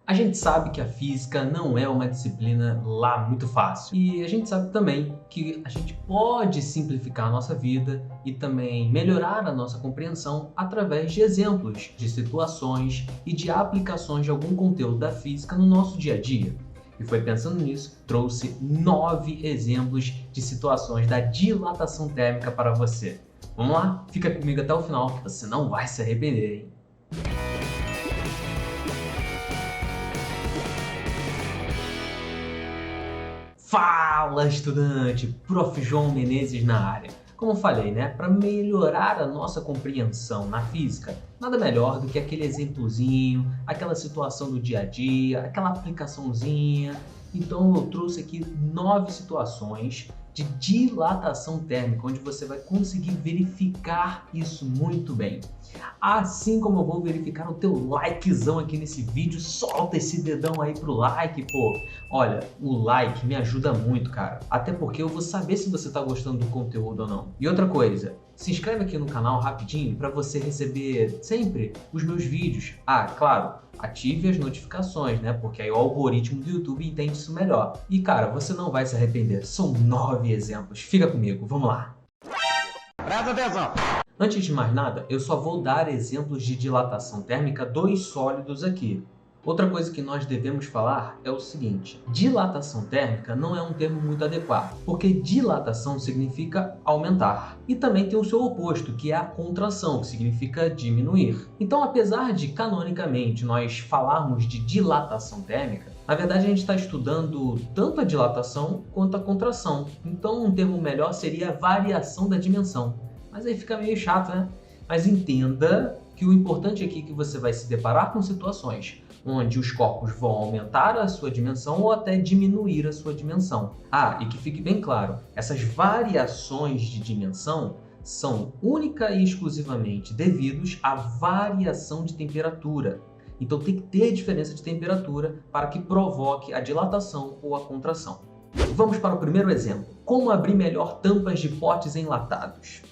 A gente sabe que a física não é uma disciplina lá muito fácil. E a gente sabe também que a gente pode simplificar a nossa vida e também melhorar a nossa compreensão através de exemplos, de situações e de aplicações de algum conteúdo da física no nosso dia a dia. E foi pensando nisso, trouxe 9 exemplos de situações da dilatação térmica para você. Vamos lá? Fica comigo até o final que você não vai se arrepender, hein? Fala, estudante! Prof. João Menezes na área. Como eu falei, né? Para melhorar a nossa compreensão na física, nada melhor do que aquele exemplozinho, aquela situação do dia a dia, aquela aplicaçãozinha. Então eu trouxe aqui 9 situações de dilatação térmica, onde você vai conseguir verificar isso muito bem. Assim como eu vou verificar o teu likezão aqui nesse vídeo, solta esse dedão aí pro like, pô. Olha, o like me ajuda muito, cara. Até porque eu vou saber se você tá gostando do conteúdo ou não. E outra coisa, se inscreve aqui no canal rapidinho para você receber sempre os meus vídeos. Ah, claro, ative as notificações, né? Porque aí o algoritmo do YouTube entende isso melhor. E cara, você não vai se arrepender. São 9 exemplos. Fica comigo, vamos lá. Presta atenção! Antes de mais nada, eu só vou dar exemplos de dilatação térmica dos sólidos aqui. Outra coisa que nós devemos falar é o seguinte: dilatação térmica não é um termo muito adequado, porque dilatação significa aumentar. E também tem o seu oposto, que é a contração, que significa diminuir. Então, apesar de canonicamente nós falarmos de dilatação térmica, na verdade a gente está estudando tanto a dilatação quanto a contração. Então, um termo melhor seria variação da dimensão. Mas aí fica meio chato, né? Mas entenda que o importante aqui é que você vai se deparar com situações onde os corpos vão aumentar a sua dimensão ou até diminuir a sua dimensão. Ah, e que fique bem claro, essas variações de dimensão são única e exclusivamente devidos à variação de temperatura. Então tem que ter diferença de temperatura para que provoque a dilatação ou a contração. Vamos para o primeiro exemplo. Como abrir melhor tampas de potes enlatados?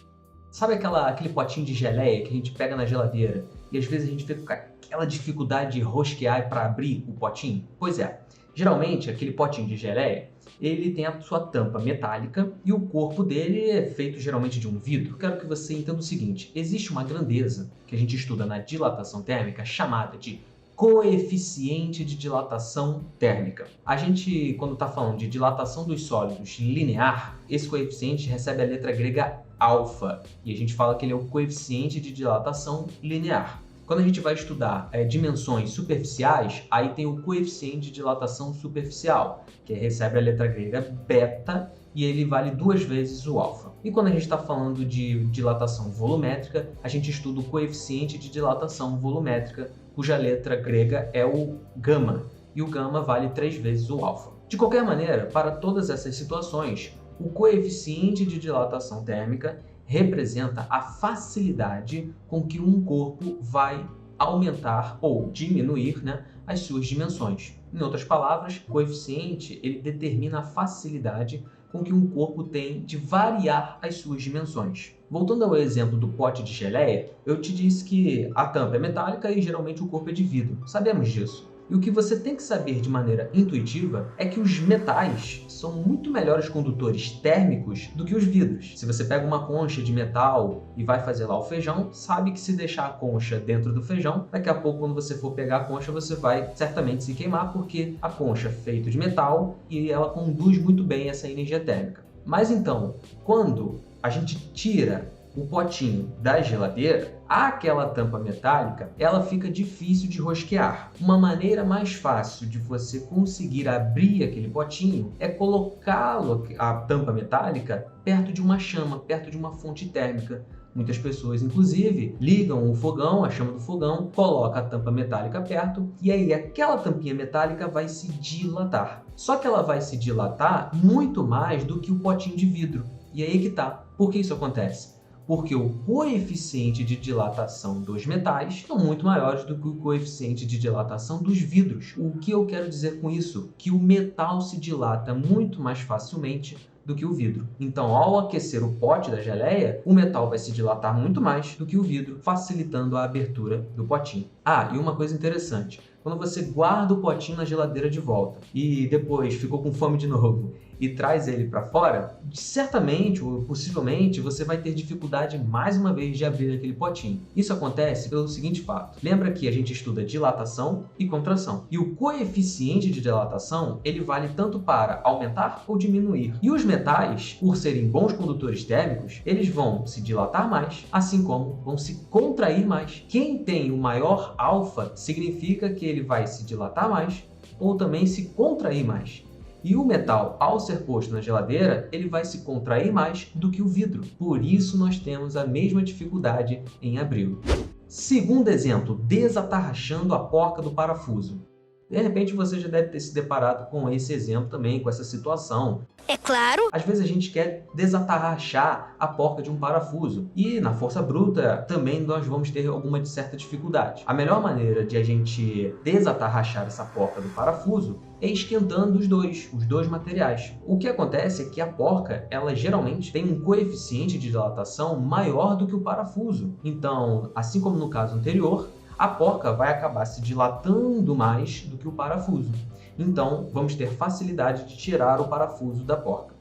Sabe aquele potinho de geleia que a gente pega na geladeira e às vezes a gente fica com aquela dificuldade de rosquear para abrir o potinho? Pois é, geralmente aquele potinho de geleia, ele tem a sua tampa metálica e o corpo dele é feito geralmente de um vidro. Eu quero que você entenda o seguinte: existe uma grandeza que a gente estuda na dilatação térmica chamada de coeficiente de dilatação térmica. A gente, quando está falando de dilatação dos sólidos linear, esse coeficiente recebe a letra grega alfa, e a gente fala que ele é o coeficiente de dilatação linear. Quando a gente vai estudar dimensões superficiais, aí tem o coeficiente de dilatação superficial, que recebe a letra grega beta, e ele vale 2 vezes o alfa. E quando a gente está falando de dilatação volumétrica, a gente estuda o coeficiente de dilatação volumétrica, cuja letra grega é o gama, e o gama vale 3 vezes o alfa. De qualquer maneira, para todas essas situações, o coeficiente de dilatação térmica representa a facilidade com que um corpo vai aumentar ou diminuir, né, as suas dimensões. Em outras palavras, o coeficiente ele determina a facilidade com que um corpo tem de variar as suas dimensões. Voltando ao exemplo do pote de geleia, eu te disse que a tampa é metálica e geralmente o corpo é de vidro. Sabemos disso. E o que você tem que saber de maneira intuitiva é que os metais são muito melhores condutores térmicos do que os vidros. Se você pega uma concha de metal e vai fazer lá o feijão, sabe que se deixar a concha dentro do feijão, daqui a pouco quando você for pegar a concha, você vai certamente se queimar, porque a concha é feita de metal e ela conduz muito bem essa energia térmica. Mas então, quando a gente tira o potinho da geladeira, aquela tampa metálica, ela fica difícil de rosquear. Uma maneira mais fácil de você conseguir abrir aquele potinho é colocá-lo, a tampa metálica, perto de uma chama, perto de uma fonte térmica. Muitas pessoas, inclusive, ligam o fogão, a chama do fogão, coloca a tampa metálica perto e aí aquela tampinha metálica vai se dilatar. Só que ela vai se dilatar muito mais do que o potinho de vidro. E aí que tá. Por que isso acontece? Porque o coeficiente de dilatação dos metais são muito maiores do que o coeficiente de dilatação dos vidros. O que eu quero dizer com isso? Que o metal se dilata muito mais facilmente do que o vidro. Então, ao aquecer o pote da geleia, o metal vai se dilatar muito mais do que o vidro, facilitando a abertura do potinho. Ah, e uma coisa interessante. Quando você guarda o potinho na geladeira de volta e depois ficou com fome de novo e traz ele para fora, certamente ou possivelmente você vai ter dificuldade mais uma vez de abrir aquele potinho. Isso acontece pelo seguinte fato. Lembra que a gente estuda dilatação e contração. E o coeficiente de dilatação, ele vale tanto para aumentar ou diminuir. E os metais, por serem bons condutores térmicos, eles vão se dilatar mais, assim como vão se contrair mais. Quem tem o maior alfa significa que ele vai se dilatar mais ou também se contrair mais. E o metal, ao ser posto na geladeira, ele vai se contrair mais do que o vidro. Por isso nós temos a mesma dificuldade em abri-lo. Segundo exemplo, desatarrachando a porca do parafuso. De repente você já deve ter se deparado com esse exemplo também, com essa situação. É claro! Às vezes a gente quer desatarrachar a porca de um parafuso e na força bruta também nós vamos ter alguma certa dificuldade. A melhor maneira de a gente desatarrachar essa porca do parafuso é esquentando os dois materiais. O que acontece é que a porca, ela geralmente tem um coeficiente de dilatação maior do que o parafuso. Então, assim como no caso anterior, a porca vai acabar se dilatando mais do que o parafuso. Então, vamos ter facilidade de tirar o parafuso da porca.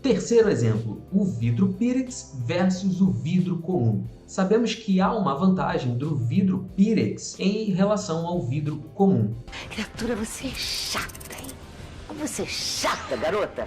Terceiro exemplo, o vidro Pyrex versus o vidro comum. Sabemos que há uma vantagem do vidro Pyrex em relação ao vidro comum. Criatura, você é chata, hein? Você é chata, garota!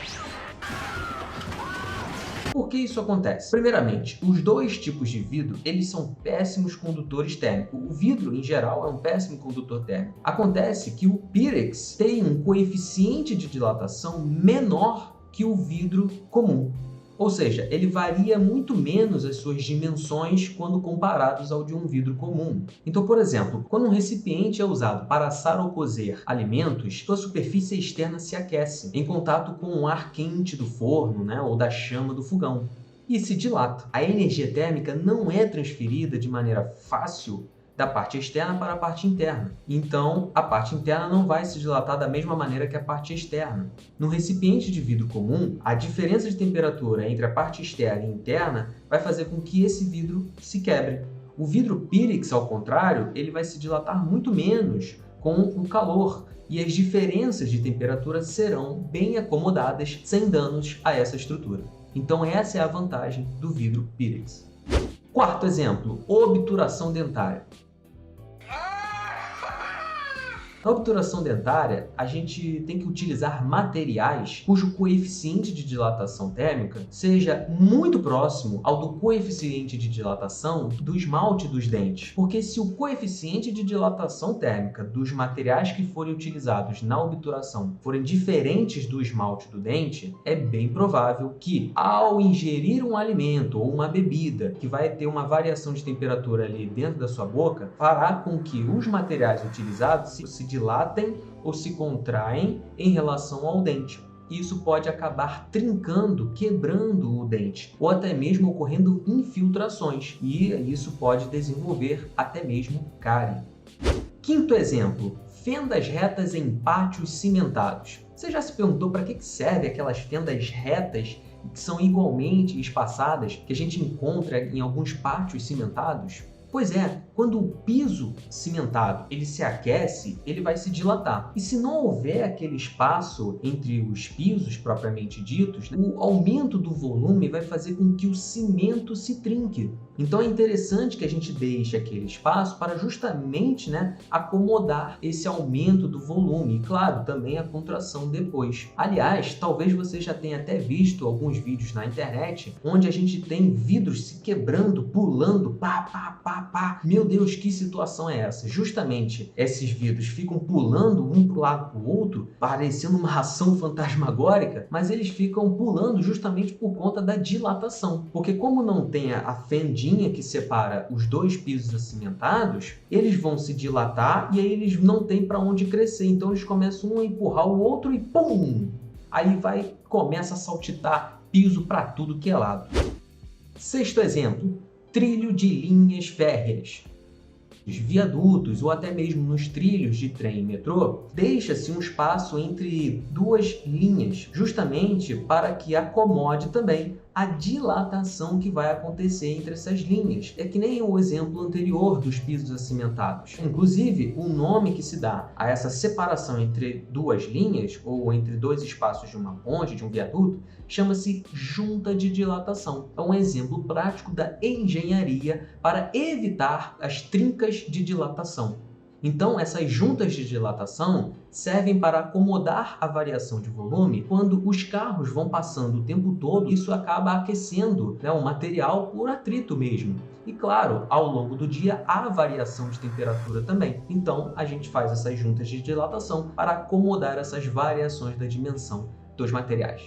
Por que isso acontece? Primeiramente, os dois tipos de vidro, eles são péssimos condutores térmicos. O vidro, em geral, é um péssimo condutor térmico. Acontece que o Pyrex tem um coeficiente de dilatação menor que o vidro comum. Ou seja, ele varia muito menos as suas dimensões quando comparados ao de um vidro comum. Então, por exemplo, quando um recipiente é usado para assar ou cozer alimentos, sua superfície externa se aquece em contato com o ar quente do forno, ou da chama do fogão, e se dilata. A energia térmica não é transferida de maneira fácil da parte externa para a parte interna. Então, a parte interna não vai se dilatar da mesma maneira que a parte externa. No recipiente de vidro comum, a diferença de temperatura entre a parte externa e interna vai fazer com que esse vidro se quebre. O vidro Pyrex, ao contrário, ele vai se dilatar muito menos com o calor e as diferenças de temperatura serão bem acomodadas sem danos a essa estrutura. Então, essa é a vantagem do vidro Pyrex. Quarto exemplo, obturação dentária. Na obturação dentária, a gente tem que utilizar materiais cujo coeficiente de dilatação térmica seja muito próximo ao do coeficiente de dilatação do esmalte dos dentes. Porque se o coeficiente de dilatação térmica dos materiais que forem utilizados na obturação forem diferentes do esmalte do dente, é bem provável que, ao ingerir um alimento ou uma bebida que vai ter uma variação de temperatura ali dentro da sua boca, fará com que os materiais utilizados se dilatem ou se contraem em relação ao dente. Isso pode acabar trincando, quebrando o dente, ou até mesmo ocorrendo infiltrações, e isso pode desenvolver até mesmo cárie. Quinto exemplo, fendas retas em pátios cimentados. Você já se perguntou para que serve aquelas fendas retas que são igualmente espaçadas que a gente encontra em alguns pátios cimentados? Pois é, quando o piso cimentado ele se aquece, ele vai se dilatar. E se não houver aquele espaço entre os pisos propriamente ditos, o aumento do volume vai fazer com que o cimento se trinque. Então é interessante que a gente deixe aquele espaço para justamente acomodar esse aumento do volume e, claro, também a contração depois. Aliás, talvez você já tenha até visto alguns vídeos na internet onde a gente tem vidros se quebrando, pulando, pá, pá, pá, pá. Meu Deus, que situação é essa? Justamente esses vidros ficam pulando um para o lado para o outro, parecendo uma ação fantasmagórica, mas eles ficam pulando justamente por conta da dilatação. Porque como não tem a fendinha que separa os dois pisos acimentados, eles vão se dilatar e aí eles não têm para onde crescer. Então eles começam um a empurrar o outro e pum! Aí começa a saltitar piso para tudo que é lado. Sexto exemplo, trilho de linhas férreas. Os viadutos ou até mesmo nos trilhos de trem e metrô, deixa-se um espaço entre duas linhas, justamente para que acomode também a a dilatação que vai acontecer entre essas linhas. É que nem o exemplo anterior dos pisos acimentados. Inclusive, o nome que se dá a essa separação entre duas linhas, ou entre dois espaços de uma ponte, de um viaduto, chama-se junta de dilatação. É um exemplo prático da engenharia para evitar as trincas de dilatação. Então, essas juntas de dilatação servem para acomodar a variação de volume quando os carros vão passando o tempo todo. Isso acaba aquecendo, o material por atrito mesmo. E claro, ao longo do dia há variação de temperatura também. Então, a gente faz essas juntas de dilatação para acomodar essas variações da dimensão dos materiais.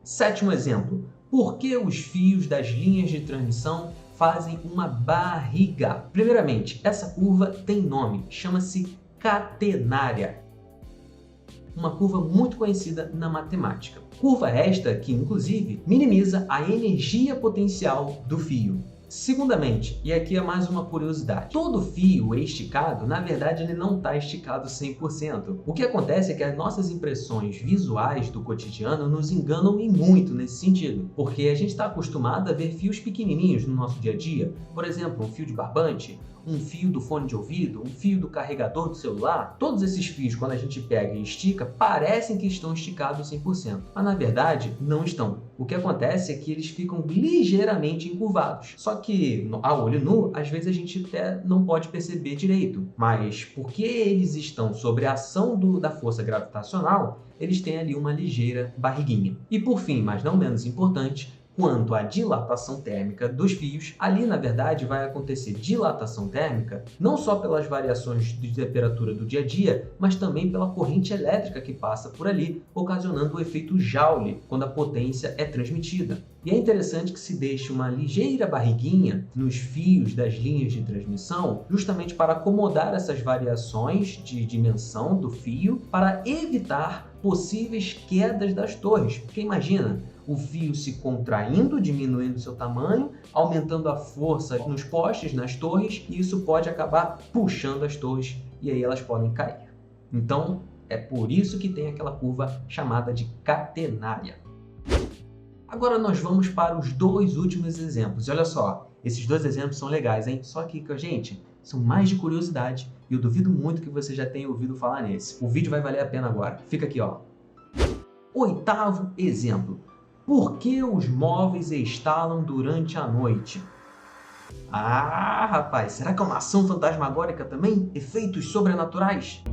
Sétimo exemplo. Por que os fios das linhas de transmissão fazem uma barriga? Primeiramente, essa curva tem nome, chama-se catenária. Uma curva muito conhecida na matemática. Curva esta que, inclusive, minimiza a energia potencial do fio. Segundamente, e aqui é mais uma curiosidade, todo fio esticado, na verdade, ele não está esticado 100%. O que acontece é que as nossas impressões visuais do cotidiano nos enganam e muito nesse sentido, porque a gente está acostumado a ver fios pequenininhos no nosso dia a dia, por exemplo, um fio de barbante, um fio do fone de ouvido, um fio do carregador do celular. Todos esses fios, quando a gente pega e estica, parecem que estão esticados 100%, mas na verdade não estão. O que acontece é que eles ficam ligeiramente encurvados. Só que, a olho nu, às vezes a gente até não pode perceber direito. Mas porque eles estão sob a ação da força gravitacional, eles têm ali uma ligeira barriguinha. E por fim, mas não menos importante, quanto à dilatação térmica dos fios, ali na verdade vai acontecer dilatação térmica não só pelas variações de temperatura do dia a dia, mas também pela corrente elétrica que passa por ali, ocasionando o efeito Joule, quando a potência é transmitida. E é interessante que se deixe uma ligeira barriguinha nos fios das linhas de transmissão, justamente para acomodar essas variações de dimensão do fio, para evitar possíveis quedas das torres. Porque imagina, o fio se contraindo, diminuindo seu tamanho, aumentando a força nos postes, nas torres, e isso pode acabar puxando as torres e aí elas podem cair. Então, é por isso que tem aquela curva chamada de catenária. Agora nós vamos para os dois últimos exemplos. E olha só, esses dois exemplos são legais, hein? Só que, gente, são mais de curiosidade e eu duvido muito que você já tenha ouvido falar nesse. O vídeo vai valer a pena agora. Fica aqui, ó. Oitavo exemplo. Por que os móveis estalam durante a noite? Ah, rapaz, será que é uma ação fantasmagórica também? Efeitos sobrenaturais?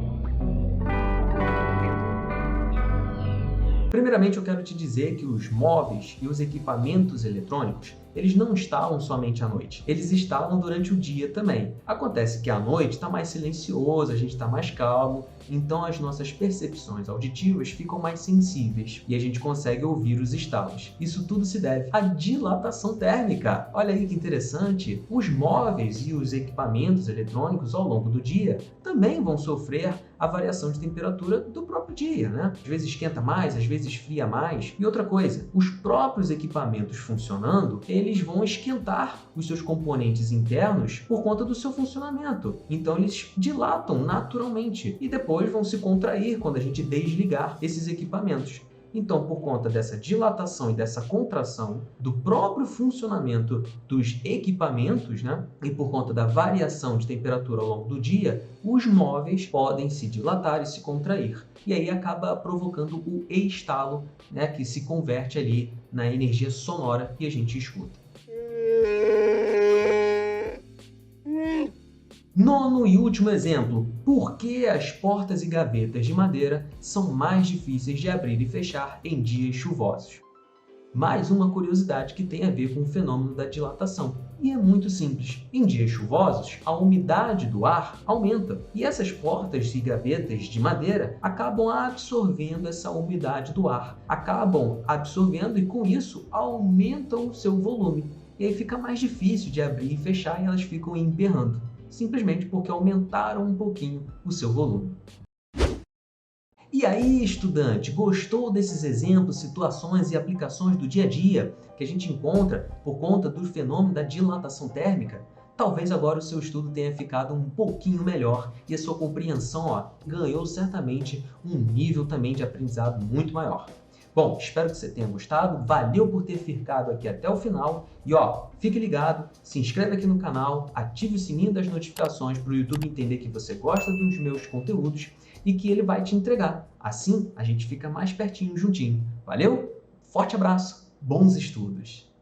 Primeiramente, eu quero te dizer que os móveis e os equipamentos eletrônicos, eles não estalam somente à noite, eles estalam durante o dia também. Acontece que à noite está mais silencioso, a gente está mais calmo, então as nossas percepções auditivas ficam mais sensíveis e a gente consegue ouvir os estalos. Isso tudo se deve à dilatação térmica. Olha aí que interessante! Os móveis e os equipamentos eletrônicos ao longo do dia também vão sofrer a variação de temperatura do próprio dia, né? Às vezes esquenta mais, às vezes esfria mais. E outra coisa, os próprios equipamentos funcionando, eles vão esquentar os seus componentes internos por conta do seu funcionamento. Então eles dilatam naturalmente e depois vão se contrair quando a gente desligar esses equipamentos. Então, por conta dessa dilatação e dessa contração do próprio funcionamento dos equipamentos, né, e por conta da variação de temperatura ao longo do dia, os móveis podem se dilatar e se contrair. E aí acaba provocando o estalo, né, que se converte ali na energia sonora e a gente escuta. Nono e último exemplo. Por que as portas e gavetas de madeira são mais difíceis de abrir e fechar em dias chuvosos? Mais uma curiosidade que tem a ver com o fenômeno da dilatação. E é muito simples. Em dias chuvosos, a umidade do ar aumenta. E essas portas e gavetas de madeira acabam absorvendo essa umidade do ar. Acabam absorvendo e, com isso, aumentam o seu volume. E aí fica mais difícil de abrir e fechar e elas ficam emperrando. Simplesmente porque aumentaram um pouquinho o seu volume. E aí, estudante, gostou desses exemplos, situações e aplicações do dia a dia que a gente encontra por conta do fenômeno da dilatação térmica? Talvez agora o seu estudo tenha ficado um pouquinho melhor e a sua compreensão ganhou certamente um nível também de aprendizado muito maior. Bom, espero que você tenha gostado, valeu por ter ficado aqui até o final e ó, fique ligado, se inscreve aqui no canal, ative o sininho das notificações para o YouTube entender que você gosta dos meus conteúdos e que ele vai te entregar. Assim, a gente fica mais pertinho juntinho. Valeu? Forte abraço, bons estudos!